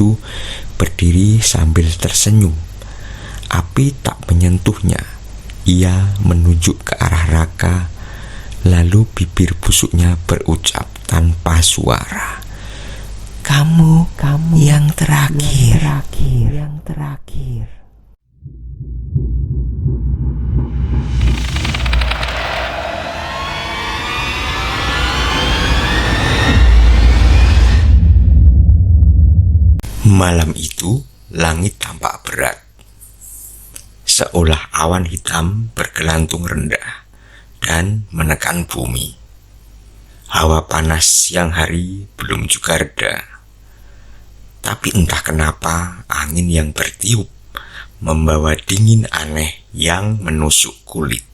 itu berdiri sambil tersenyum. Api tak menyentuhnya. Ia menunjuk ke arah Raka, lalu bibir busuknya berucap tanpa suara, Kamu yang terakhir. Malam itu, langit tampak berat, seolah awan hitam bergelantung rendah dan menekan bumi. Hawa panas siang hari belum juga reda, tapi entah kenapa angin yang bertiup membawa dingin aneh yang menusuk kulit.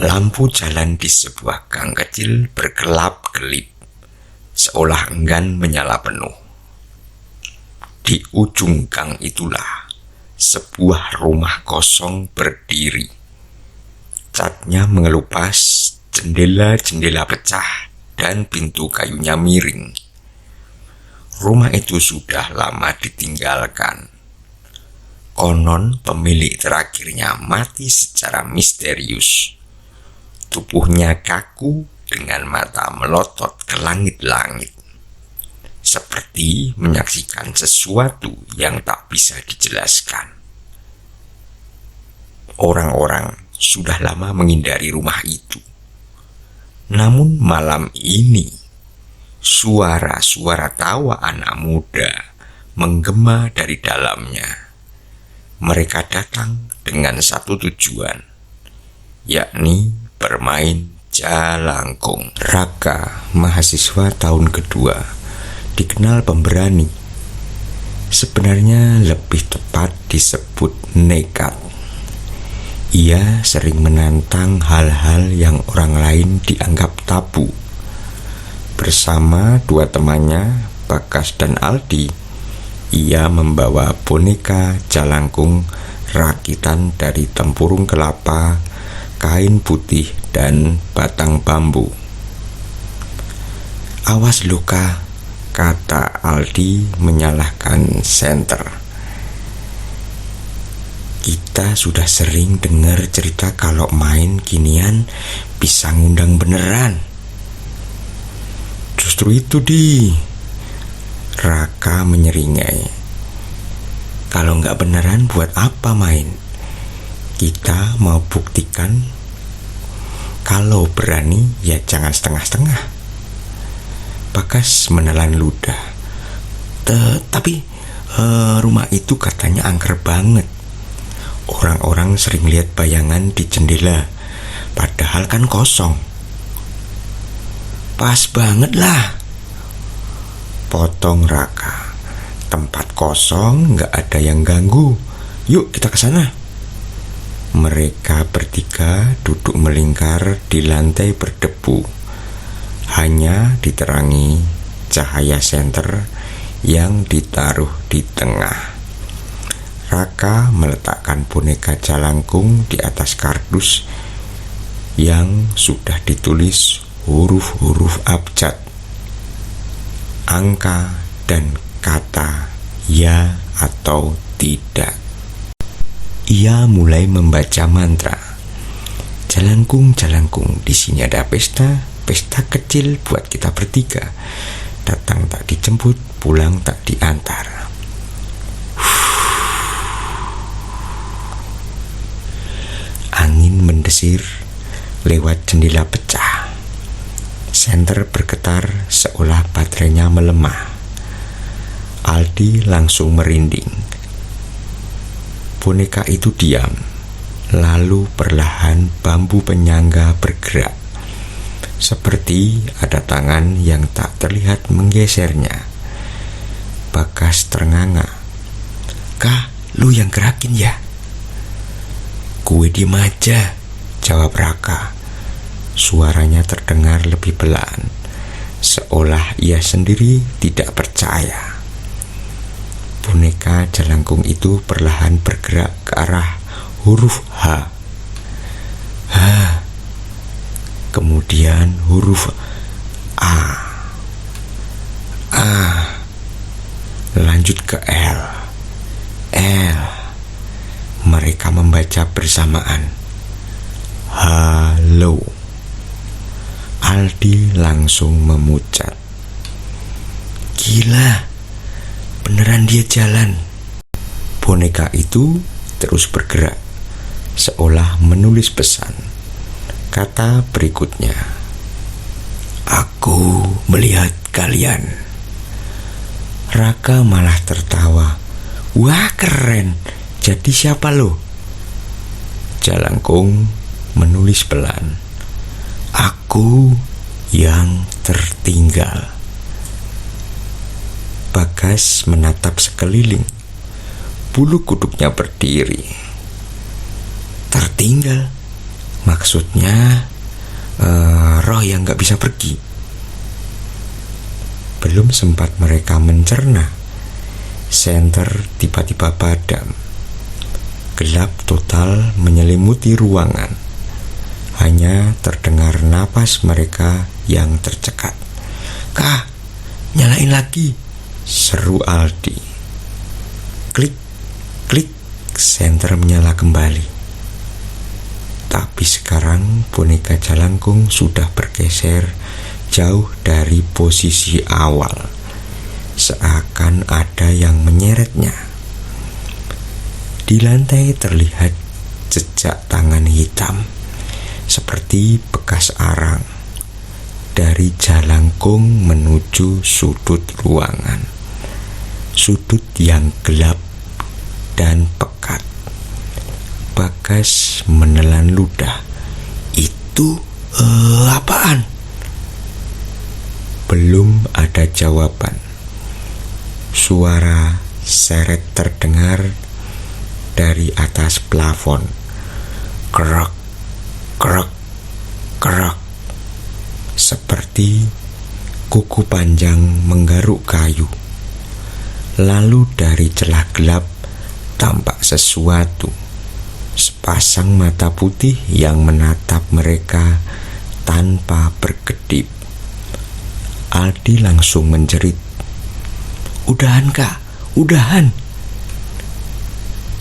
Lampu jalan di sebuah gang kecil berkelap-kelip, seolah enggan menyala penuh. Di ujung gang itulah sebuah rumah kosong berdiri. Catnya mengelupas, jendela-jendela pecah, dan pintu kayunya miring. Rumah itu sudah lama ditinggalkan. Konon pemilik terakhirnya mati secara misterius. Tubuhnya kaku dengan mata melotot ke langit-langit, seperti menyaksikan sesuatu yang tak bisa dijelaskan. Orang-orang sudah lama menghindari rumah itu. Namun malam ini, suara-suara tawa anak muda menggema dari dalamnya. Mereka datang dengan satu tujuan, yakni bermain jalangkung. Raka, mahasiswa tahun kedua, dikenal pemberani. Sebenarnya lebih tepat disebut nekat. Ia sering menantang hal-hal yang orang lain dianggap tabu. Bersama dua temannya, Bagas dan Aldi, ia membawa boneka jalangkung rakitan dari tempurung kelapa, kain putih, dan batang bambu. Awas luka, kata Aldi menyalahkan senter. Kita sudah sering dengar cerita kalau main ginian bisa ngundang beneran. Justru itu Raka menyeringai. Kalau nggak beneran buat apa main? Kita mau buktikan. Kalau berani ya jangan setengah-setengah. Bagas menelan ludah. Tapi rumah itu katanya angker banget. Orang-orang sering lihat bayangan di jendela, padahal kan kosong. Pas banget lah, potong Raka. Tempat kosong, nggak ada yang ganggu. Yuk kita ke sana. Mereka bertiga duduk melingkar di lantai berdebu, hanya diterangi cahaya senter yang ditaruh di tengah. Raka meletakkan boneka jalangkung di atas kardus yang sudah ditulis huruf-huruf abjad, angka, dan kata ya atau tidak. Ia mulai membaca mantra. Jalangkung, jalangkung, di sini ada pesta kecil buat kita bertiga. Datang tak dijemput, pulang tak diantar. Angin mendesir lewat jendela pecah. Senter bergetar seolah baterainya melemah. Aldi langsung merinding. Boneka itu diam, lalu perlahan bambu penyangga bergerak, seperti ada tangan yang tak terlihat menggesernya. Bagas ternganga. Kah, lu yang gerakin ya? Gue diem aja, jawab Raka. Suaranya terdengar lebih pelan, seolah ia sendiri tidak percaya. Boneka jalangkung itu perlahan bergerak ke arah huruf H. H. Kemudian huruf A. A. lanjut ke L. Mereka membaca bersamaan. Halo. Aldi langsung memucat. Gila, beneran dia jalan. Boneka itu terus bergerak, seolah menulis pesan. Kata berikutnya, aku melihat kalian. Raka malah tertawa. Wah, keren. Jadi siapa lo? Jalangkung menulis pelan. Aku yang tertinggal. Bagas menatap sekeliling. Bulu kuduknya berdiri. Tertinggal? Maksudnya roh yang gak bisa pergi. Belum sempat mereka mencerna, senter tiba-tiba padam. Gelap total menyelimuti ruangan. Hanya terdengar napas mereka yang tercekat. Kak, nyalain lagi, seru Aldi. Klik, klik, senter menyala kembali. Tapi sekarang boneka Jalangkung sudah bergeser jauh dari posisi awal, seakan ada yang menyeretnya. Di lantai terlihat jejak tangan hitam, seperti bekas arang, dari Jalangkung menuju sudut ruangan. Sudut yang gelap dan pekat. Bagas menelan ludah. Itu apaan? Belum ada jawaban. Suara seret terdengar dari atas plafon. Kerak, kerak, kerak. Seperti kuku panjang menggaruk kayu. Lalu dari celah gelap tampak sesuatu. Sepasang mata putih yang menatap mereka tanpa berkedip. Aldi langsung menjerit. Udahan kak, udahan.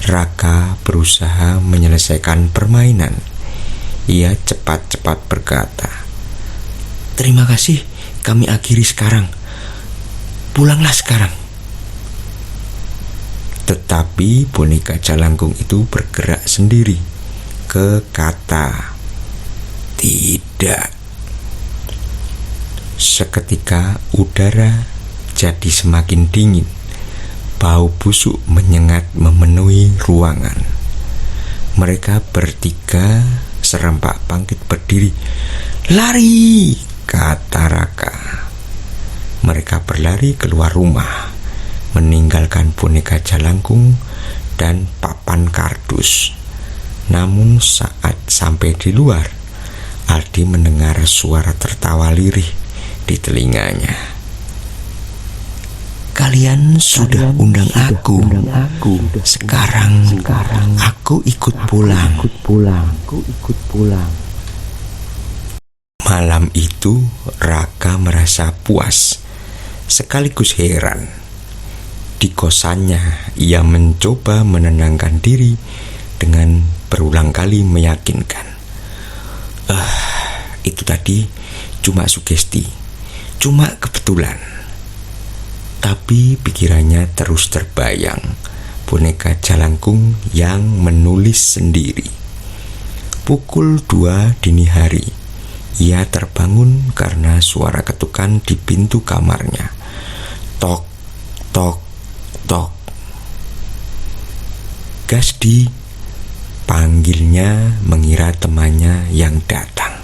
Raka berusaha menyelesaikan permainan. Ia cepat-cepat berkata, terima kasih, kami akhiri sekarang. Pulanglah sekarang. Tetapi boneka Jalangkung itu bergerak sendiri ke kata tidak. Seketika udara jadi semakin dingin. Bau busuk menyengat memenuhi ruangan. Mereka bertiga serempak bangkit berdiri. Lari, kata Raka. Mereka berlari keluar rumah, meninggalkan boneka Jalangkung dan papan kardus. Namun saat sampai di luar, Aldi mendengar suara tertawa lirih di telinganya. Kalian sudah undang aku. Sekarang aku ikut pulang. Malam itu Raka merasa puas, sekaligus heran. Di kosannya ia mencoba menenangkan diri dengan berulang kali meyakinkan, itu tadi cuma sugesti, cuma kebetulan. Tapi pikirannya terus terbayang boneka Jalangkung yang menulis sendiri. Pukul 2 dini hari, ia terbangun karena suara ketukan di pintu kamarnya. Tok, tok, tok. Gasdi, panggilnya mengira temannya yang datang.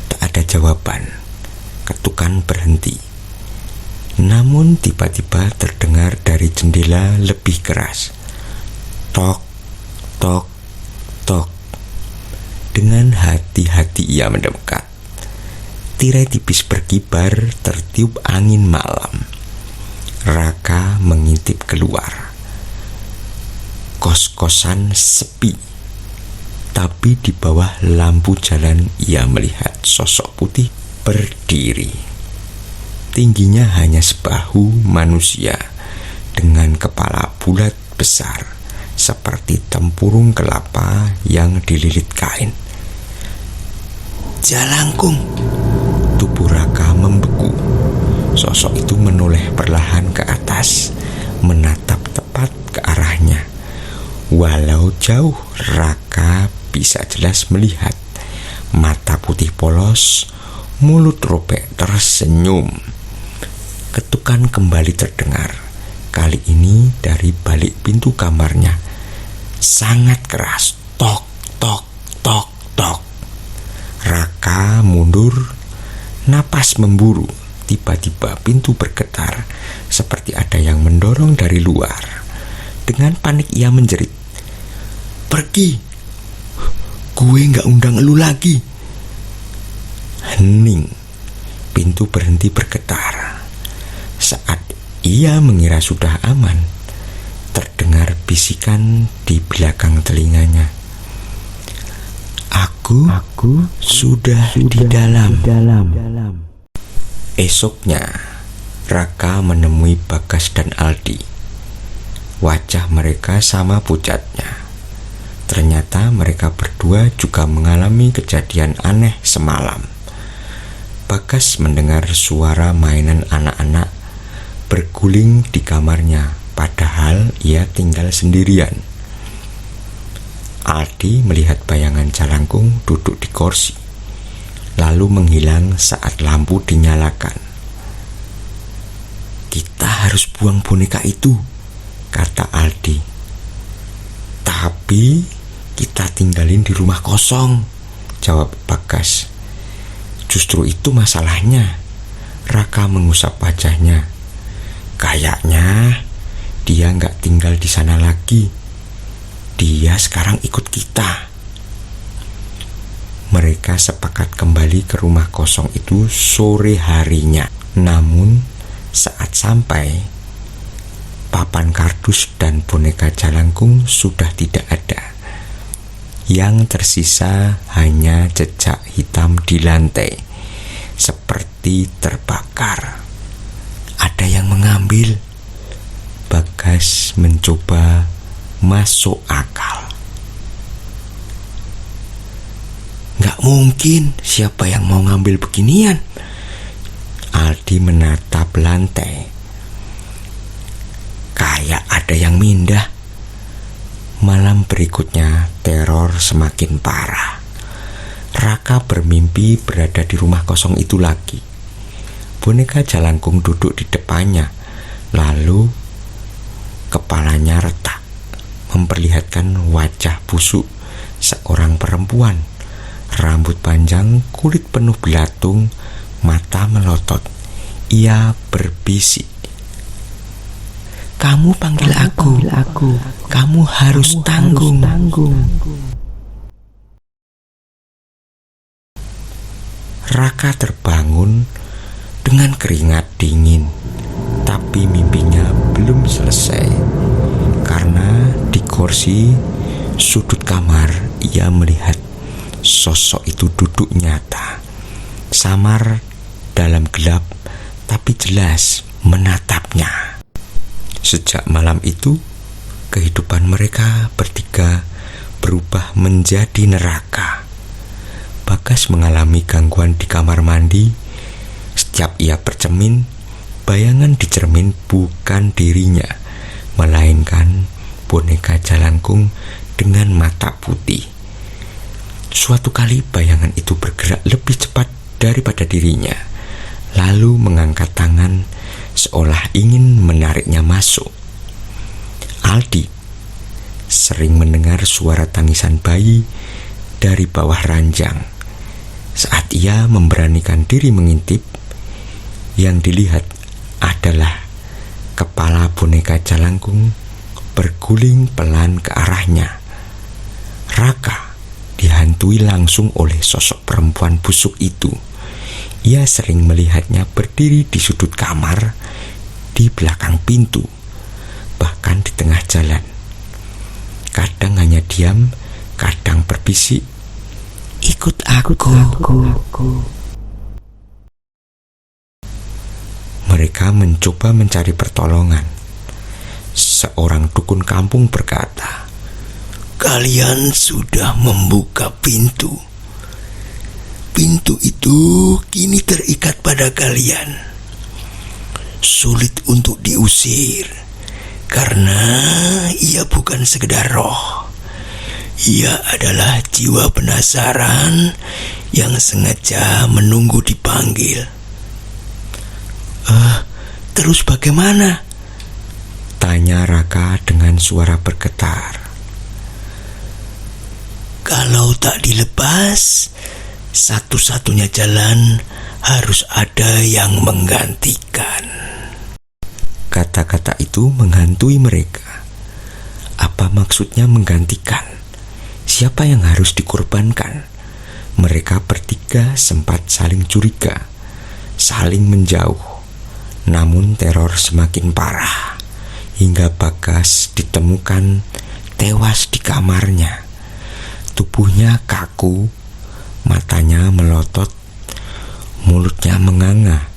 Tak ada jawaban. Ketukan berhenti. Namun tiba-tiba terdengar dari jendela lebih keras. Tok, tok, tok. Dengan hati-hati ia mendekat. Tirai tipis berkibar, tertiup angin malam. Raka mengintip keluar. Kos-kosan sepi. Tapi di bawah lampu jalan ia melihat sosok putih berdiri. Tingginya hanya sebahu manusia dengan kepala bulat besar seperti tempurung kelapa yang dililit kain. "Jalangkung!" Tubuh Raka membeku. Sosok itu menoleh perlahan ke atas, menatap tepat ke arahnya. Walau jauh, Raka bisa jelas melihat mata putih polos, mulut robek tersenyum. Ketukan kembali terdengar, kali ini dari balik pintu kamarnya. Sangat keras, tok, tok, tok, tok. Raka mundur, napas memburu. Tiba-tiba pintu bergetar, seperti ada yang mendorong dari luar. Dengan panik ia menjerit, "Pergi! Gue gak undang elu lagi!" Hening, pintu berhenti bergetar. Saat ia mengira sudah aman, terdengar bisikan di belakang telinganya. Aku sudah di dalam. Esoknya, Raka menemui Bagas dan Aldi. Wajah mereka sama pucatnya. Ternyata mereka berdua juga mengalami kejadian aneh semalam. Bagas mendengar suara mainan anak-anak berguling di kamarnya, padahal ia tinggal sendirian. Aldi melihat bayangan Jalangkung duduk di kursi, lalu menghilang saat lampu dinyalakan. "Kita harus buang boneka itu," kata Aldi. "Tapi kita tinggalin di rumah kosong," jawab Bagas. "Justru itu masalahnya." Raka mengusap wajahnya. "Kayaknya dia gak tinggal di sana lagi. Dia sekarang ikut kita." Mereka sepakat kembali ke rumah kosong itu sore harinya. Namun saat sampai, papan kardus dan boneka Jalangkung sudah tidak ada. Yang tersisa hanya jejak hitam di lantai, seperti terbakar. "Ada yang mengambil." Bagas mencoba masuk akal. "Gak mungkin, siapa yang mau ngambil beginian?" Aldi menatap lantai. "Kayak ada yang mindah." Malam berikutnya teror semakin parah. Raka bermimpi berada di rumah kosong itu lagi. Boneka Jalangkung duduk di depannya, lalu kepalanya retak, memperlihatkan wajah busuk seorang perempuan. Rambut panjang, kulit penuh belatung, mata melotot. Ia berbisik, "Kamu panggil aku. Kamu harus tanggung." Raka terbangun dengan keringat dingin, tapi mimpinya belum selesai. Karena di kursi sudut kamar ia melihat sosok itu duduk nyata, samar dalam gelap, tapi jelas menatapnya. Sejak malam itu, kehidupan mereka bertiga berubah menjadi neraka. Bagas mengalami gangguan di kamar mandi. Setiap ia bercermin, bayangan di cermin bukan dirinya, melainkan boneka Jalangkung dengan mata putih. Suatu kali bayangan itu bergerak lebih cepat daripada dirinya, lalu mengangkat tangan seolah ingin menariknya masuk. Aldi sering mendengar suara tangisan bayi dari bawah ranjang. Saat ia memberanikan diri mengintip, yang dilihat adalah kepala boneka Jalangkung berguling pelan ke arahnya. Raka dihantui langsung oleh sosok perempuan busuk itu. Ia sering melihatnya berdiri di sudut kamar, di belakang pintu, bahkan di tengah jalan. Kadang hanya diam, kadang berbisik, "Ikut aku." Mereka mencoba mencari pertolongan. seorang dukun kampung berkata, "Kalian sudah membuka pintu. Pintu itu kini terikat pada kalian. Sulit untuk diusir, karena ia bukan sekedar roh. Ia adalah jiwa penasaran yang sengaja menunggu dipanggil." Terus bagaimana?" tanya Raka dengan suara bergetar. "Kalau tak dilepas, satu-satunya jalan harus ada yang menggantikan." Kata-kata itu menghantui mereka. Apa maksudnya menggantikan? Siapa yang harus dikorbankan? Mereka bertiga sempat saling curiga, saling menjauh. Namun teror semakin parah, hingga Bagas ditemukan tewas di kamarnya. Tubuhnya kaku, matanya melotot, mulutnya menganga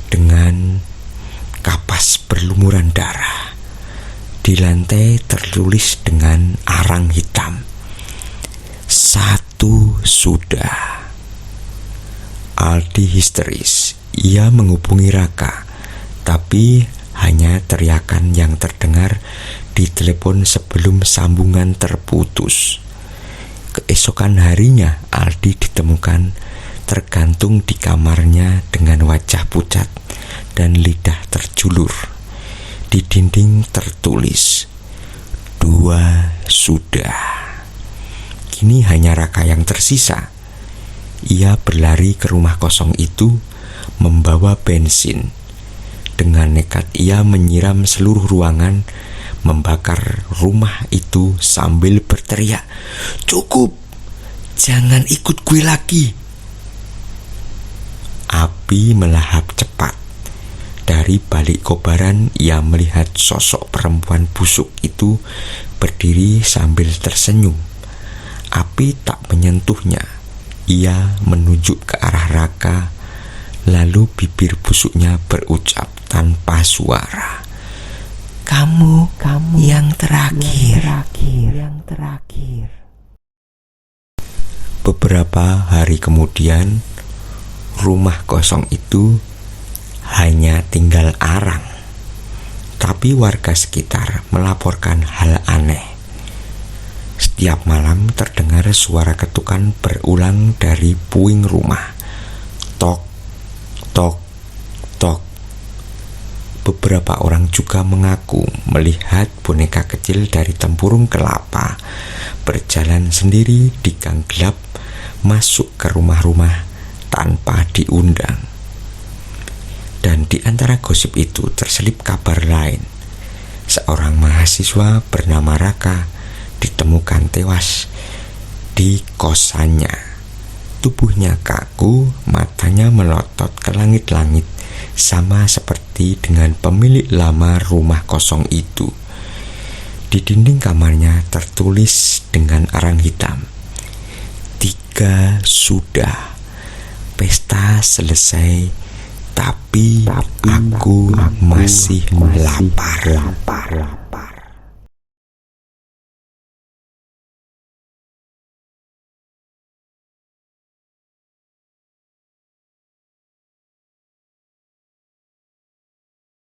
dengan kapas berlumuran darah. Di lantai tertulis dengan arang hitam, "1 sudah." Aldi histeris. Ia menghubungi Raka, tapi hanya teriakan yang terdengar di telepon sebelum sambungan terputus. Keesokan harinya, Aldi ditemukan tergantung di kamarnya dengan wajah pucat dan lidah terjulur. Di dinding tertulis, "2 sudah." Kini hanya Raka yang tersisa. Ia berlari ke rumah kosong itu membawa bensin. Dengan nekat ia menyiram seluruh ruangan, membakar rumah itu sambil berteriak, "Cukup, jangan ikut gue lagi." Api melahap cepat. Dari balik kobaran ia melihat sosok perempuan busuk itu berdiri sambil tersenyum. Api tak menyentuhnya. Ia menunjuk ke arah Raka, lalu bibir busuknya berucap tanpa suara, Kamu yang terakhir. Beberapa hari kemudian, rumah kosong itu hanya tinggal arang. Tapi warga sekitar melaporkan hal aneh. Setiap malam terdengar suara ketukan berulang dari puing rumah. Tok, tok, tok. Beberapa orang juga mengaku melihat boneka kecil dari tempurung kelapa berjalan sendiri di gang gelap masuk ke rumah-rumah tanpa diundang. Dan di antara gosip itu terselip kabar lain. Seorang mahasiswa bernama Raka ditemukan tewas di kosannya. Tubuhnya kaku, matanya melotot ke langit-langit, sama seperti dengan pemilik lama rumah kosong itu. Di dinding kamarnya tertulis dengan arang hitam, 3 sudah. Pesta selesai, tapi aku masih lapar.